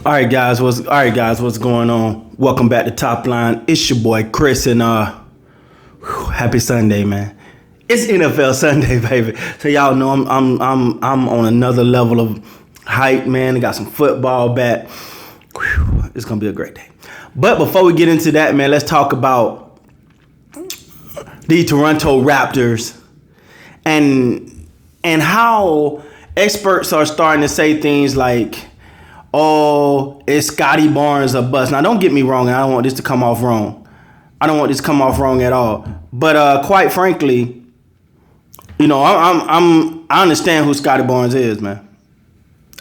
What's going on? Welcome back to Top Line. It's your boy Chris, and happy Sunday, man. It's NFL Sunday, baby. So y'all know I'm on another level of hype, man. I got some football back. Whew, it's gonna be a great day. But before we get into that, man, let's talk about the Toronto Raptors and how experts are starting to say things like, "Oh, is Scottie Barnes a bust?" Now, don't get me wrong. I don't want this to come off wrong. I don't want this to come off wrong at all. But quite frankly, you know, I understand who Scottie Barnes is, man.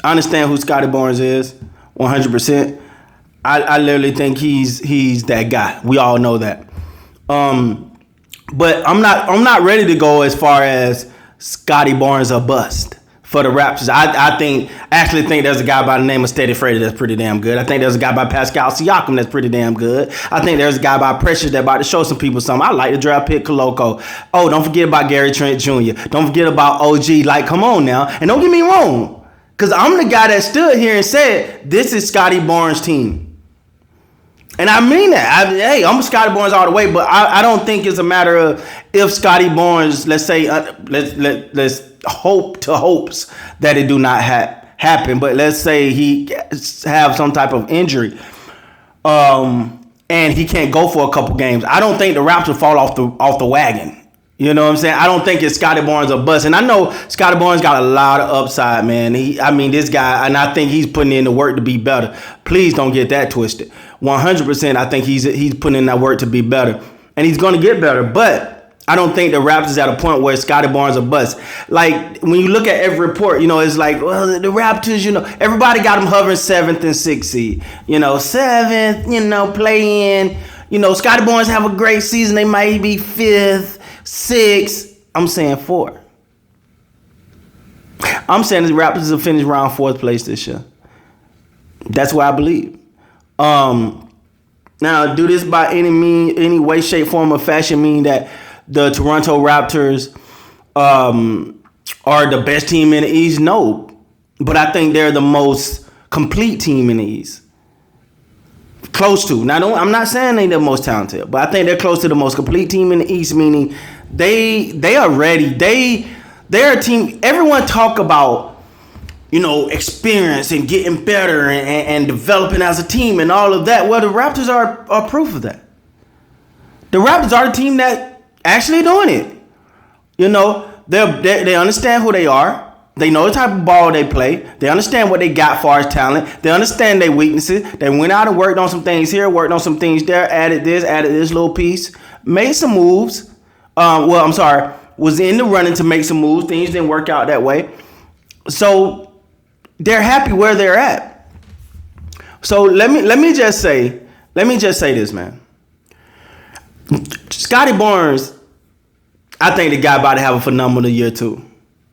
I understand who Scottie Barnes is, 100%. I literally think he's that guy. We all know that. But I'm not ready to go as far as Scottie Barnes a bust for the Raptors. I actually think there's a guy by the name of Steady Frazier that's pretty damn good. I think there's a guy by Pascal Siakam that's pretty damn good. I think there's a guy by Precious that's about to show some people something. I like the draft pick Koloko. Oh, don't forget about Gary Trent Jr. Don't forget about OG. Like, come on now. And don't get me wrong, because I'm the guy that stood here and said, this is Scottie Barnes' team. And I mean that. I'm Scottie Barnes all the way, but I don't think it's a matter of if Scottie Barnes, let's say, let's hope to hopes that it do not happen. But let's say he have some type of injury, and he can't go for a couple games. I don't think the Raptors fall off the wagon. You know what I'm saying? I don't think it's Scottie Barnes a bust. And I know Scottie Barnes got a lot of upside, man. This guy, and I think he's putting in the work to be better. Please don't get that twisted. 100%, I think he's putting in that work to be better. And he's going to get better. But I don't think the Raptors at a point where Scottie Barnes a bust. Like, when you look at every report, you know, it's like, well, the Raptors, you know, everybody got them hovering 7th and 6th seed. You know, 7th, you know, play in. You know, Scottie Barnes have a great season. They might be 5th. 6, I'm saying 4. I'm saying the Raptors will finish around 4th place this year. That's what I believe. Now, do this by any way, shape, form, or fashion mean that the Toronto Raptors are the best team in the East? No. But I think they're the most complete team in the East. Close to. Now, I'm not saying they're the most talented, but I think they're close to the most complete team in the East, meaning they are ready. They're a team. Everyone talk about, you know, experience and getting better and developing as a team and all of that. Well, the Raptors are proof of that. The Raptors are the team that actually doing it. You know, they understand who they are. They know the type of ball they play. They understand what they got far as talent. They understand their weaknesses. They went out and worked on some things here, worked on some things there, added this little piece, made some moves. Was in the running to make some moves. Things didn't work out that way. So they're happy where they're at. So let me just say this, man. Scottie Barnes, I think the guy about to have a phenomenal year too.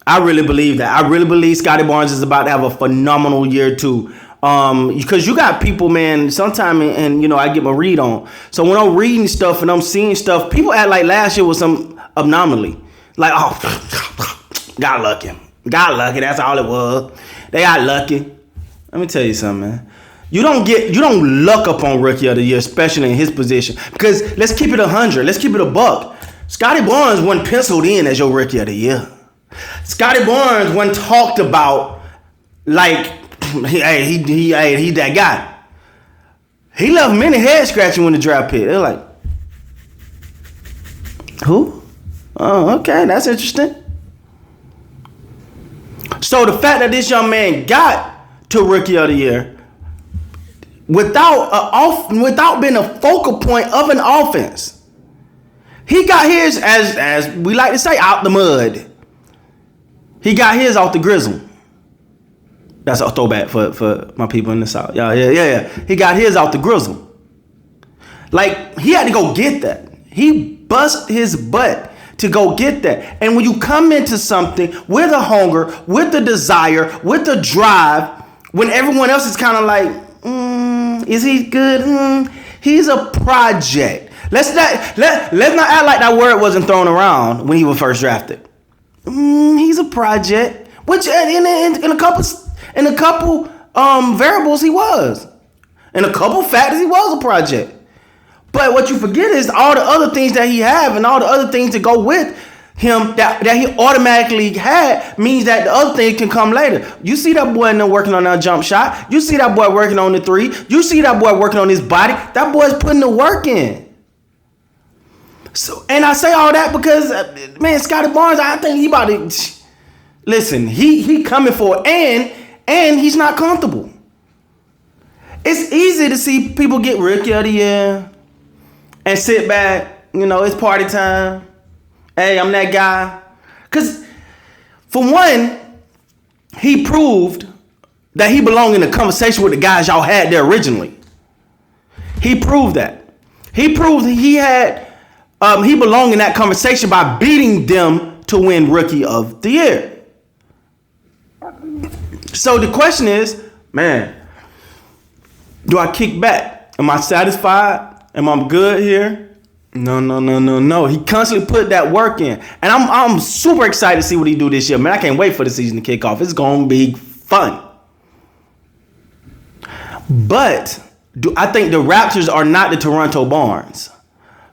I really believe that. I really believe Scottie Barnes is about to have a phenomenal year too. Because you got people, man, sometime and you know, I get my read on. So when I'm reading stuff and I'm seeing stuff, people act like last year was some anomaly. Like, oh, got lucky. That's all it was. They got lucky. Let me tell you something, man. You don't luck up on Rookie of the Year, especially in his position. Because let's keep it 100. Let's keep it a buck. Scottie Barnes wasn't penciled in as your Rookie of the Year. Scottie Barnes wasn't talked about like, he that guy. He left many head scratching when the draft pick. They're like, who? Oh, okay, that's interesting. So the fact that this young man got to Rookie of the Year without being a focal point of an offense, he got his, as we like to say, out the mud. He got his off the grizzle. That's a throwback for my people in the South. Yeah. He got his off the grizzle. Like, he had to go get that. He bust his butt to go get that. And when you come into something with a hunger, with a desire, with a drive, when everyone else is kind of like, is he good? He's a project. Let's not act like that word wasn't thrown around when he was first drafted. He's a project, which in a couple variables, he was. In a couple factors, he was a project. But what you forget is all the other things that he have and all the other things that go with him that he automatically had means that the other thing can come later. You see that boy in there working on that jump shot. You see that boy working on the three. You see that boy working on his body. That boy's putting the work in. So, and I say all that because, man, Scottie Barnes, I think he about to listen. He coming for it, and he's not comfortable. It's easy to see people get rookie of the year and sit back. You know, it's party time. Hey, I'm that guy. Because, for one, he proved that he belonged in the conversation with the guys y'all had there originally. He proved that. He proved he belonged in that conversation by beating them to win Rookie of the Year. So the question is, man, do I kick back? Am I satisfied? Am I good here? No. He constantly put that work in. And I'm super excited to see what he do this year. Man, I can't wait for the season to kick off. It's going to be fun. But I think the Raptors are not the Toronto Barnes.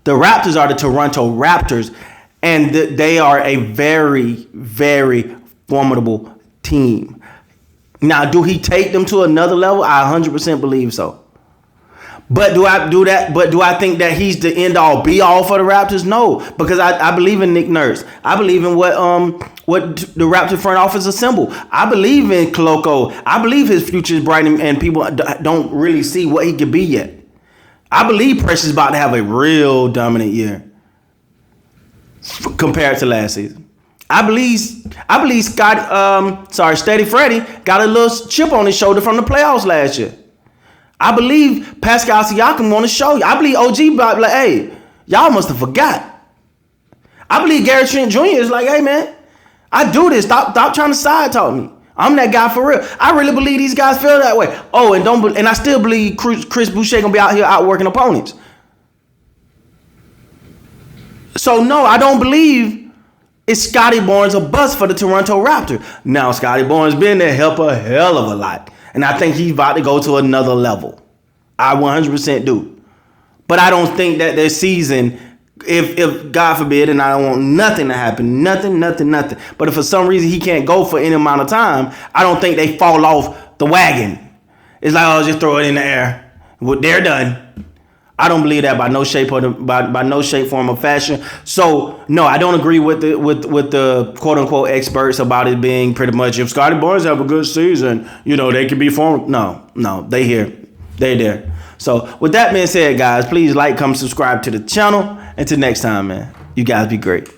The Raptors are the Toronto Raptors. And they are a very, very formidable team. Now, do he take them to another level? I 100% believe so. But do I do that? But do I think that he's the end all be all for the Raptors? No, because I believe in Nick Nurse. I believe in what the Raptors front office assembled. I believe in Koloko. I believe his future is bright, and people don't really see what he could be yet. I believe Precious is about to have a real dominant year compared to last season. I believe Steady Freddy got a little chip on his shoulder from the playoffs last year. I believe Pascal Siakam want to show you. I believe OG like, hey, y'all must have forgot. I believe Gary Trent Jr. is like, hey man, I do this. Stop trying to side talk me. I'm that guy for real. I really believe these guys feel that way. Oh, and I still believe Chris Boucher gonna be out here outworking opponents. So no, I don't believe it's Scottie Barnes a bust for the Toronto Raptors. Now Scottie Barnes been there, help a hell of a lot. And I think he's about to go to another level. I 100% do. But I don't think that their season, if God forbid, and I don't want nothing to happen, nothing. But if for some reason he can't go for any amount of time, I don't think they fall off the wagon. It's like, oh, just throw it in the air. Well, they're done. I don't believe that by no shape by no shape, form, or fashion. So no, I don't agree with the quote unquote experts about it being pretty much if Scottie Barnes have a good season, they can be formed. No, they here, they there. So with that being said, guys, please like, comment, subscribe to the channel. Until next time, man, you guys be great.